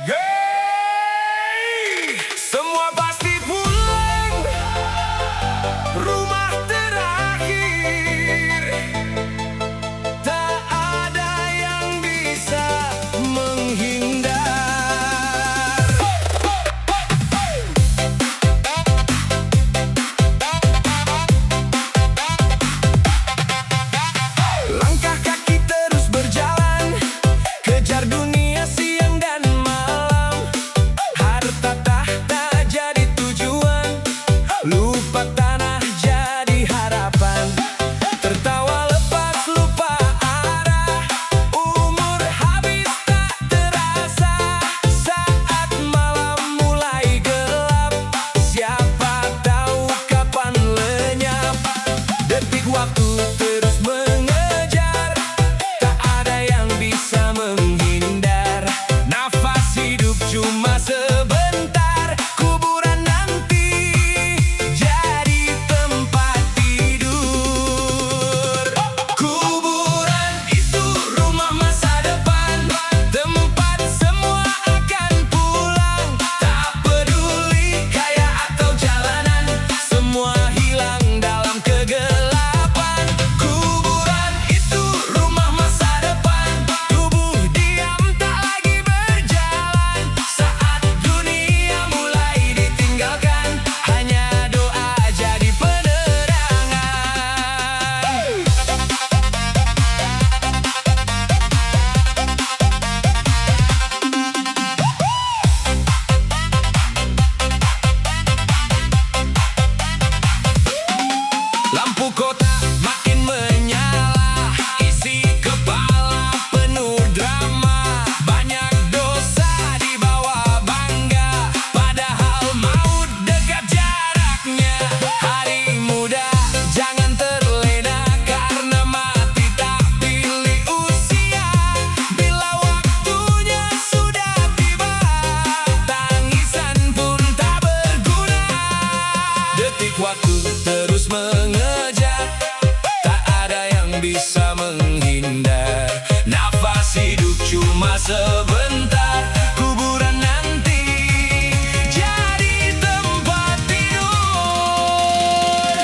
Yeay! Semua pasti pulang, rumah terakhir. Tak ada yang bisa menghindar. Langkah kaki terus berjalan, kejar dunia siang dan malam. Harta tahta jadi tujuan, lupa tanah jadi harapan. Tertawa lepas lupa arah, umur habis tak terasa. Saat malam mulai gelap, siapa tahu kapan lenyap. Detik waktu terus mengejar, tak ada yang bisa menghindar. Nafas hidup cuma sebentar, kuburan nanti jadi tempat tidur. Kuburan itu rumah masa depan, tempat semua akan pulang. Tak peduli kaya atau jalanan, semua hilang dalam kegelapan. Kuburan itu rumah masa depan, tubuh diam tak lagi berjalan. Saat dunia mulai ditinggalkan, hanya doa jadi penerangan. Lampu kota makin menyala, isi kepala penuh drama. Banyak dosa dibawa bangga, padahal maut dekat jaraknya. Hari muda jangan terlena, karena mati tak pilih usia. Bila waktunya sudah tiba, tangisan pun tak berguna. Detik waktu terus mengejar, tak ada yang bisa menghindar. Nafas hidup cuma sebentar, kuburan nanti jadi tempat tidur.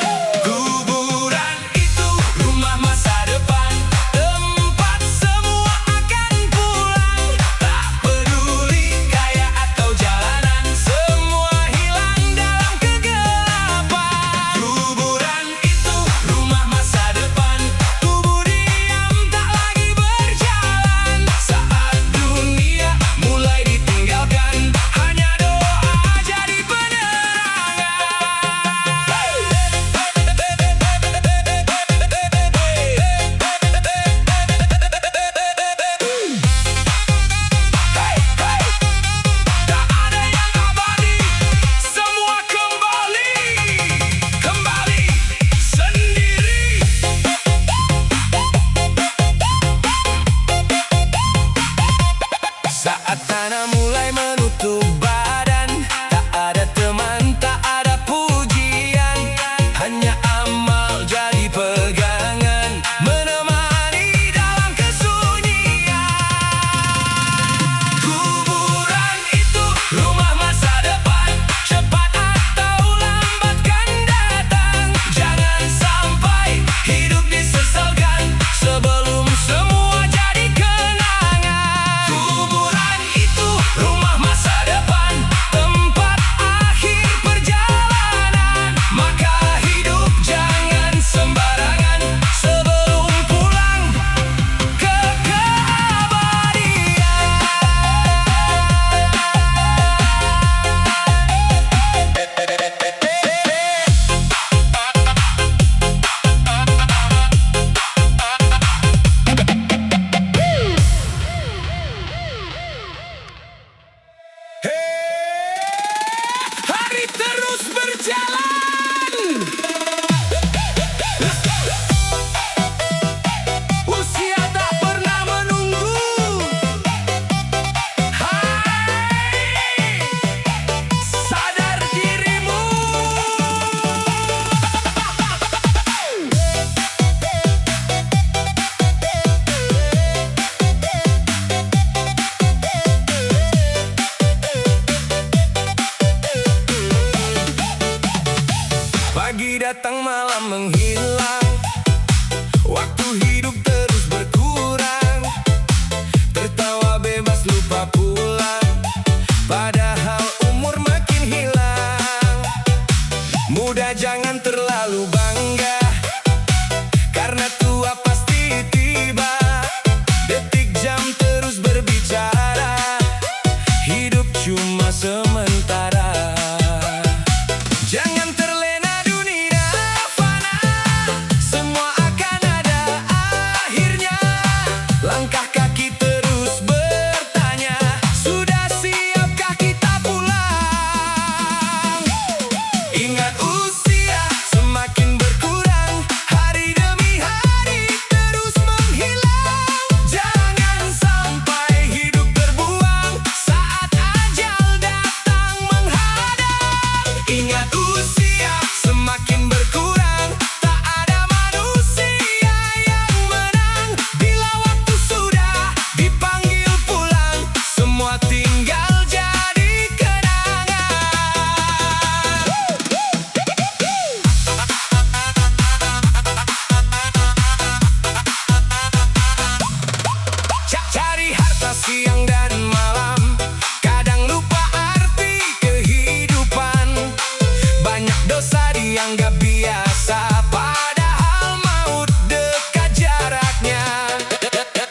Kuburan itu rumah masa depan, tempat semua akan pulang. Tak peduli kaya atau jalanan, semua hilang dalam kegelapan. Kuburan itu rumah masa depan, tubuh diam tak lagi berjalan. Saat dunia mulai ditinggalkan, hanya doa jadi penerangan. Tak ada yang abadi, semua kembali sendiri. Saat tanah mulai menutup badan, tak ada teman, tak ada pujian, hanya amal jadi pegangan, menemani dalam kesunyian. Kuburan itu rumah masa depan, cepat atau lambat kan datang. Jangan sampai hidup disesalkan sebelum semua jadi kenangan. Kuburan itu siang dan malam. Kadang lupa arti kehidupan. Banyak dosa dianggap biasa, padahal maut dekat jaraknya.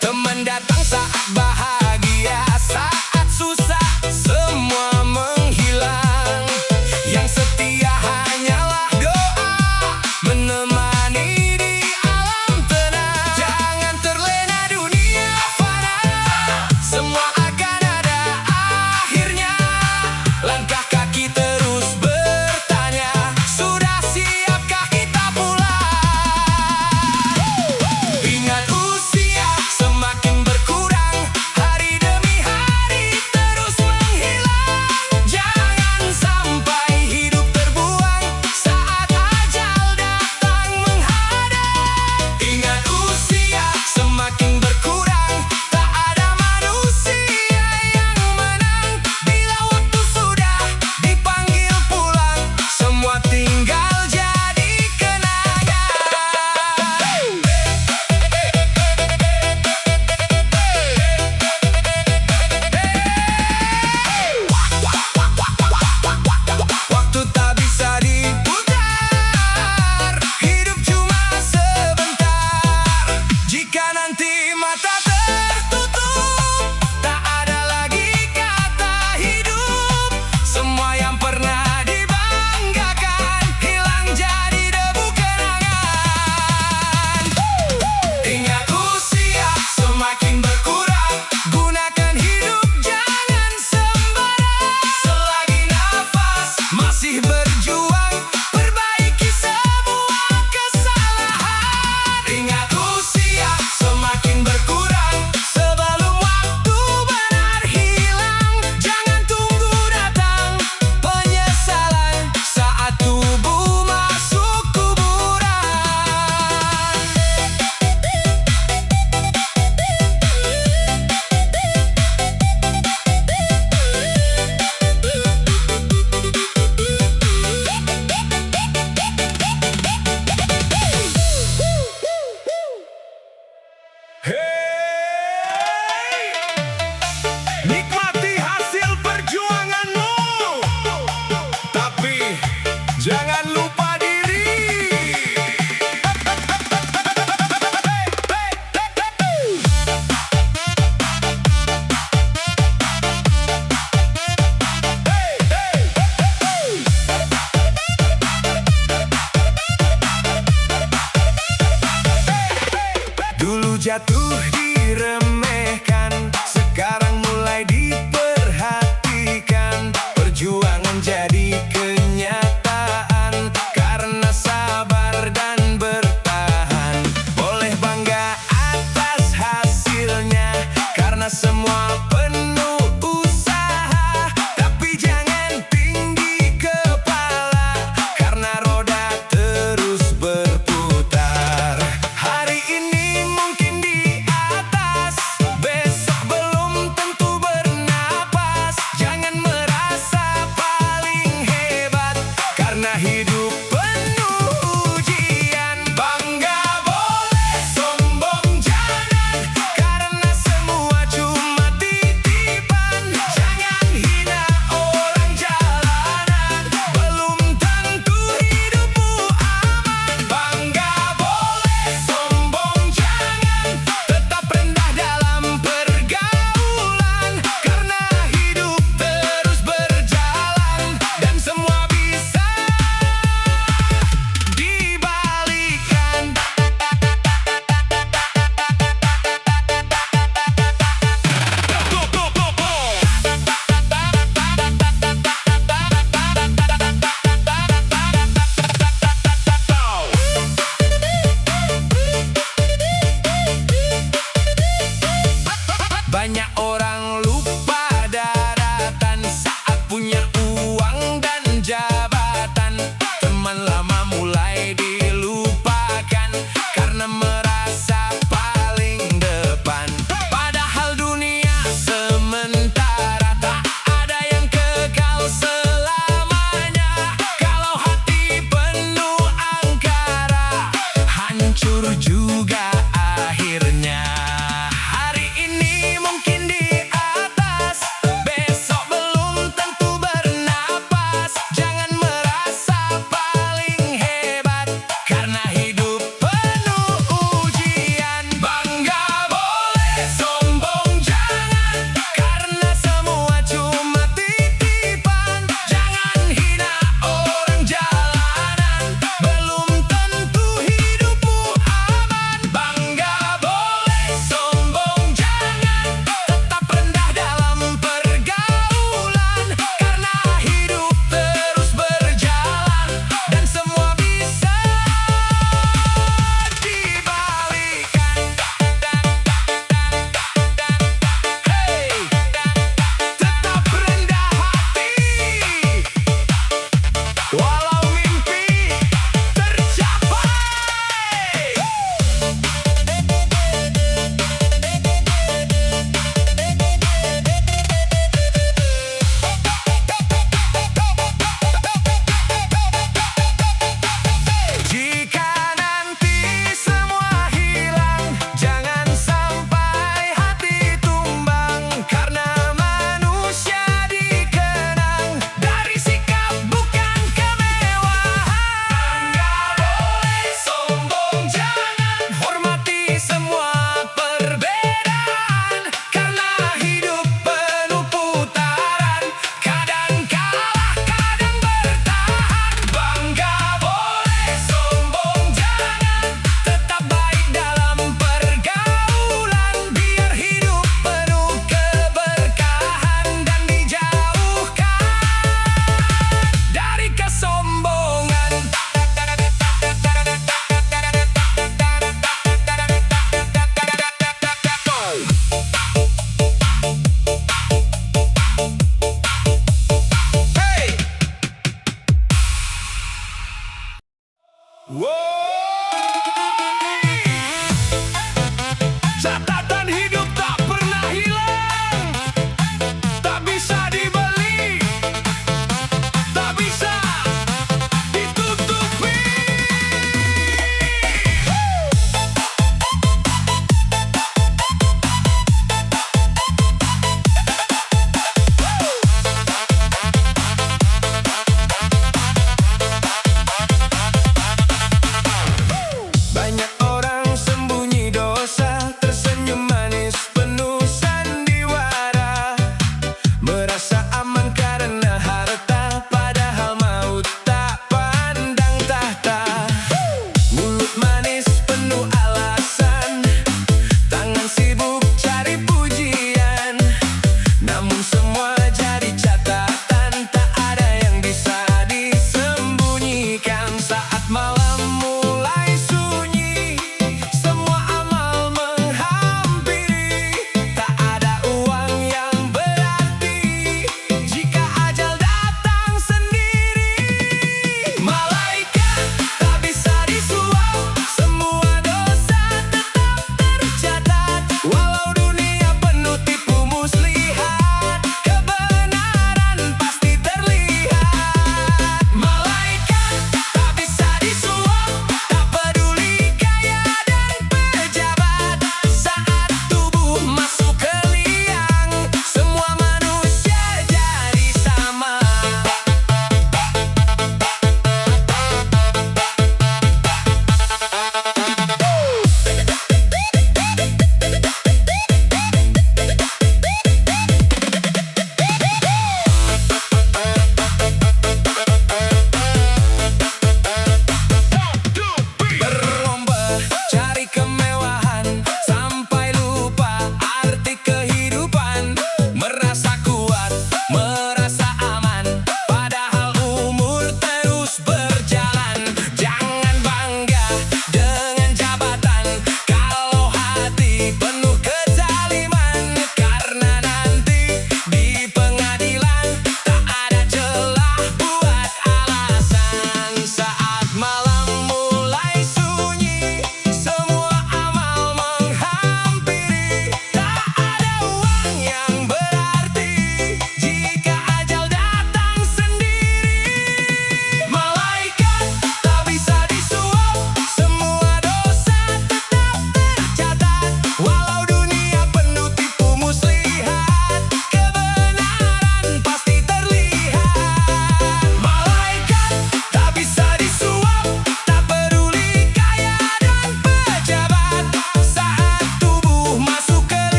Teman datang saat bahagia, saat susah semua menghilang. Yang setia hanyalah doa, menemani di alam tenang. Jangan terlena dunia fana, semua akan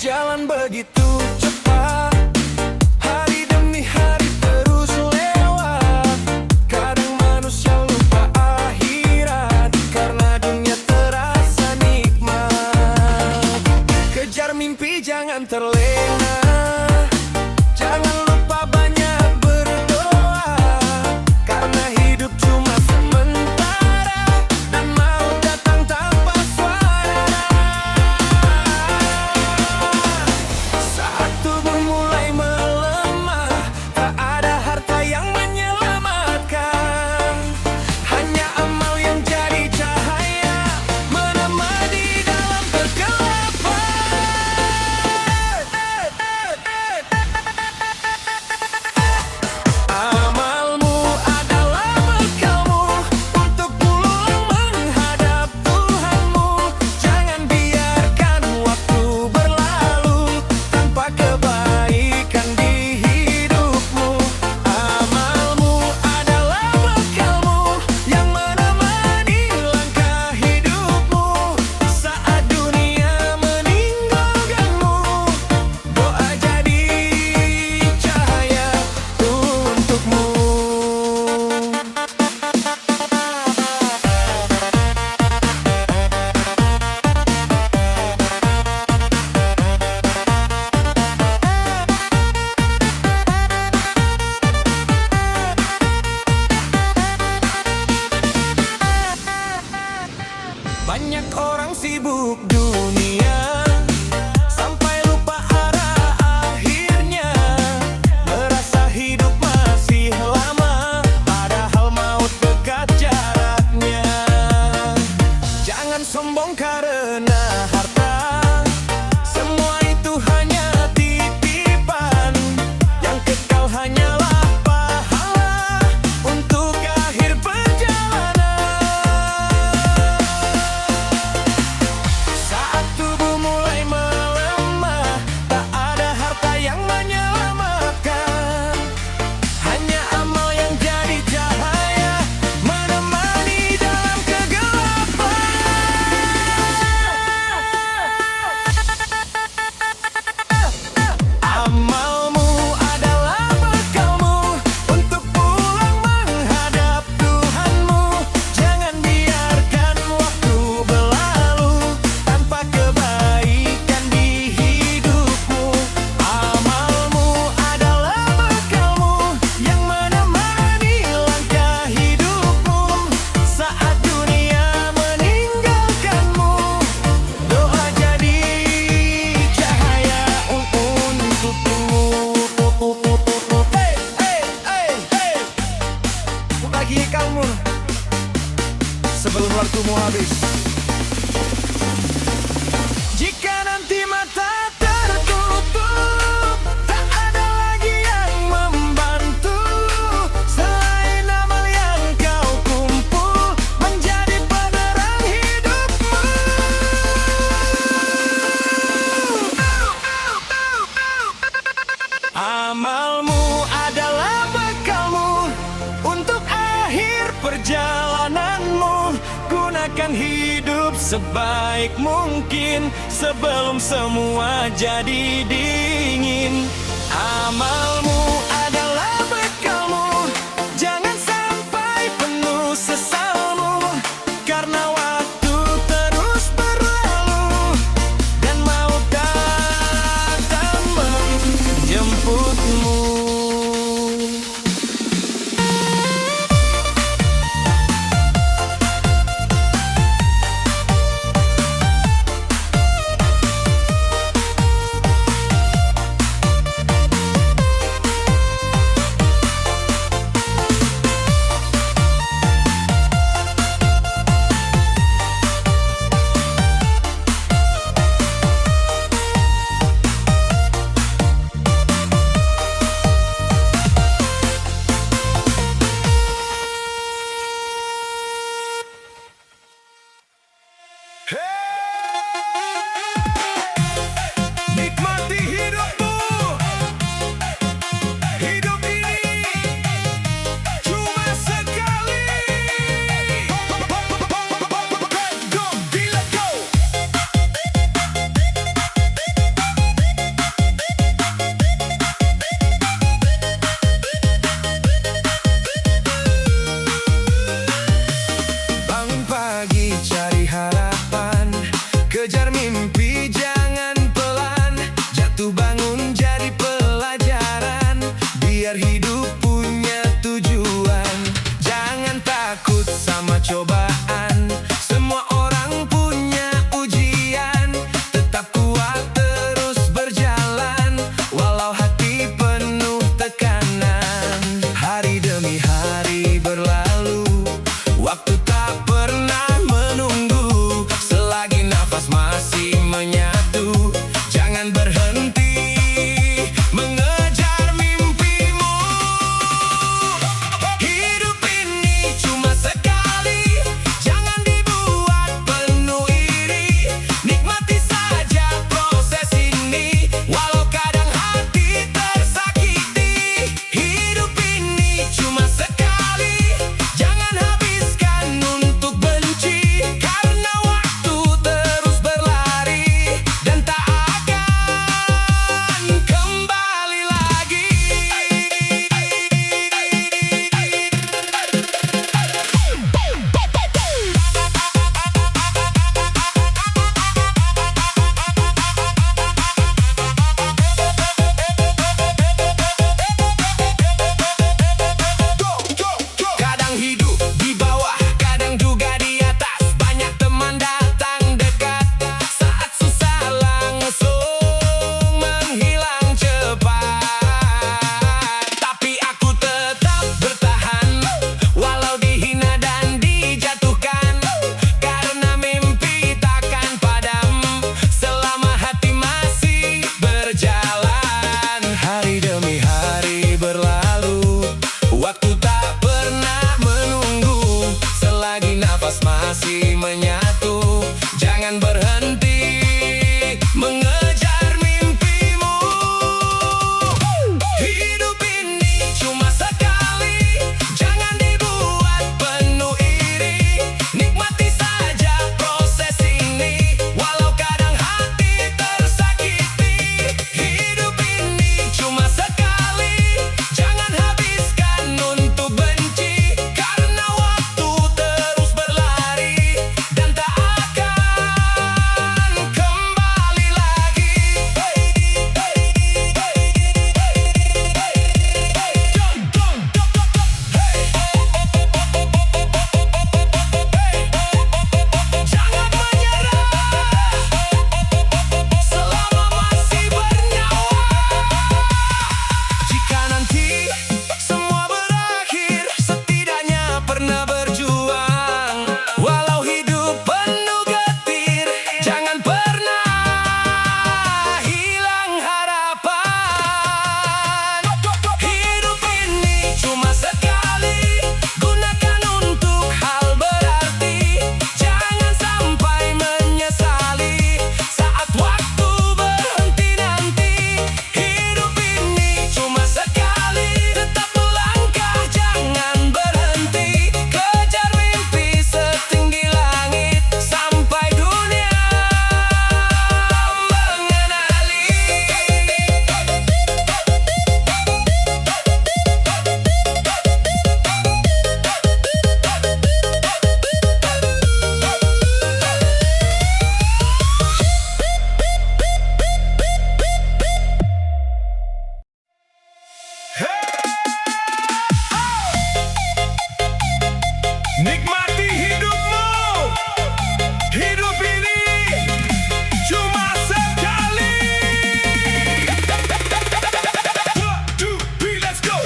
berjalan begitu cepat. Hari demi hari terus lewat. Kadang manusia lupa akhirat karena dunia terasa nikmat. Kejar mimpi jangan terlena. Jangan lupa banyak berdoa karena hidup cuma sementara dan maut datang tanpa suara. Saat tubuh mulai melemah, tak ada harta yang menyelamatkan. Hanya amal yang jadi cahaya menemani dalam kegelapan. Amalmu adalah bekalmu untuk pulang menghadap Tuhanmu. Jangan biarkan waktu berlalu tanpa kebaikan di hidupmu. Amalmu adalah bekalmu yang menemani langkah hidupmu saat dunia meninggalkanmu. Doa jadi cahaya untukmu. Banyak orang sibuk dunia sampai lupa arah akhirnya. Merasa hidup masih lama padahal maut dekat jaraknya. Jangan sombong karena harta, semua itu hanya titipan. Yang kekal hanyalah pahala untuk akhir perjalanan. Saat tubuh mulai melemah, tak ada harta yang menyelamatkan. Hanya amal yang jadi cahaya menemani dalam kegelapan. Amalmu adalah bekalmu untuk pulang menghadap Tuhanmu. Jangan biarkan waktu berlalu tanpa kebaikan di hidupmu. Amalmu adalah bekalmu yang menemani langkah hidupmu saat dunia meninggalkanmu. Doa jadi cahaya untukmu. Hey, hey, hey, hey. Lagi kamu sebelum waktumu habis. Jika nanti mata tertutup, tak ada lagi yang membantu selain amal yang kau kumpul menjadi penerang hidupmu. Amalmu adalah bekalmu untuk akhir perjalananmu. Gunakan hidup sebaik mungkin sebelum semua jadi dingin. Amalmu adalah bekalmu, jangan sampai penuh sesalmu karena waktu terus berlalu dan maut datang menjemputmu. masih menyatu. Jangan berhenti mengejar mimpimu. Hidup ini cuma sekali, jangan dibuat penuh iri. Nikmati saja proses ini, walau kadang hati tersakiti. Hidup ini cuma sekali, jangan habiskan untuk benci. Karena waktu terus berlari dan tak akan kembali lagi. Jangan menyerah selama masih bernyawa. Jika nanti semua berakhir, setidaknya pernah berjuang. Walau hidup penuh getir, jangan pernah hilang harapan. Hidup ini cuma sekali, gunakan untuk hal berarti. Jangan sampai menyesali saat waktu berhenti nanti. Hidup ini cuma sekali, tetap melangkah, jangan berhenti. Kejar mimpi setinggi langit sampai dunia mengenali. Nikmati hidupmu. Hidup ini cuma sekali. 1, 2, 3, let's go.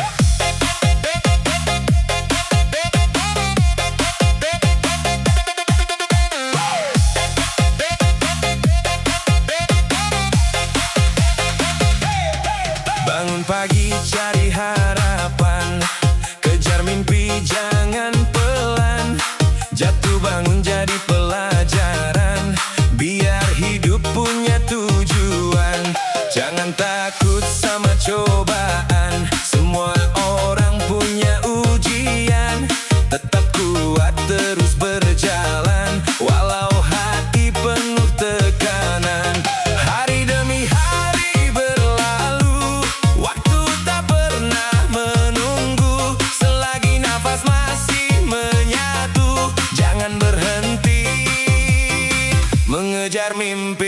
Bangun pagi cari harapan, kejar mimpi jangan pelan. Jatuh bangun jadi pelajaran, biar hidup punya tujuan. Jangan takut sama cobaan, semua orang punya ujian. Tetap kuat terus berjalan, walau hati penuh tekanan. Hari demi hari berlalu, waktu tak pernah menunggu. Selagi nafas masih menyatu, jangan berhenti mengejar mimpi.